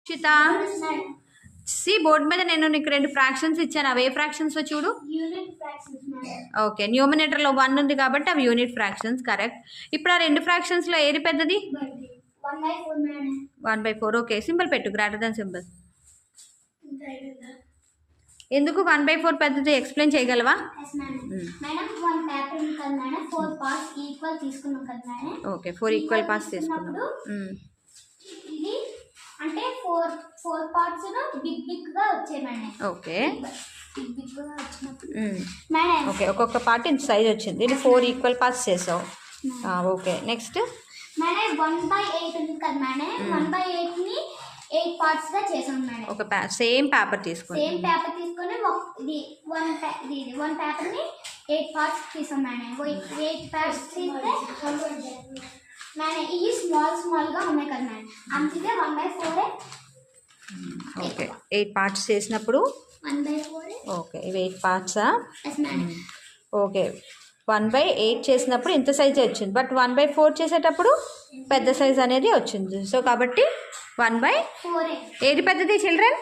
చితా C board మీద నేను నీకు 2 ఫ్రాక్షన్స్ ఇచ్చాను. అవి ఏ ఫ్రాక్షన్స్ చూడు. ఓకే, న్యూమినేటర్లో 1 ఉంది కాబట్టి అవి యూనిట్ ఫ్రాక్షన్స్. కరెక్ట్. ఇప్పుడు ఆ 2 ఫ్రాక్షన్స్లో ఏది పెద్దది? 1/4. ఓకే, సింబల్ పెట్టు, గ్రేటర్ దాన్ సింబల్. ఎందుకు 1/4 పెద్దది ఎక్స్ప్లెయిన్ చేయగలవా? ఓకే, 4 ఈక్వల్ పార్ట్స్ తీసుకున్నాం. అంటే 4 పార్ట్స్ బిగ్ గా వచ్చాయి మేడం. ఓకే, బిగ్ గా వచ్చినప్పుడు మేడం ఓకే, ఒక్కొక్క పార్ట్ ఇంత సైజ్ వచ్చింది. ఇది 4 ఈక్వల్ పార్ట్స్ చేసావు. ఓకే, నెక్స్ట్ మేడం 1/8 ఉంది కదా మేడం. 1/8 ని 8 పార్ట్స్ గా చేసాం మేడం. ఒక సేమ్ పేపర్ తీసుకొని ఇది 1 పేపర్ ని 8 పార్ట్స్ తీసాం మేడం. 8 పార్ట్స్ తీస్తే మేడం ఇవి స్మాల్ గా ఉన్నాయి కదా మేడం, అందుకే 1/4. ఓకే, 8 పార్ట్స్ చేసినప్పుడు 1/4. ఓకే, ఇవి 8 పార్ట్సా? మేడం. ఓకే, 1/8 చేసినప్పుడు ఇంత సైజే వచ్చింది. బట్ 1/4 చేసేటప్పుడు పెద్ద సైజ్ అనేది వచ్చింది. సో కాబట్టి 1/4 ఏది పెద్దది చిల్డ్రన్?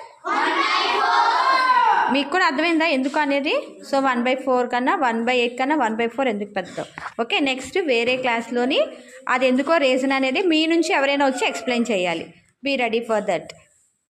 మీకు కూడా అర్థమైందా ఎందుకు అనేది? సో 1/4 కన్నా 1/8 కన్నా 1/4 ఎందుకు పెద్దదో. ఓకే, నెక్స్ట్ వేరే క్లాస్లోని అది ఎందుకో రీజన్ అనేది మీ నుంచి ఎవరైనా వచ్చి ఎక్స్ప్లెయిన్ చేయాలి. Be ready for that.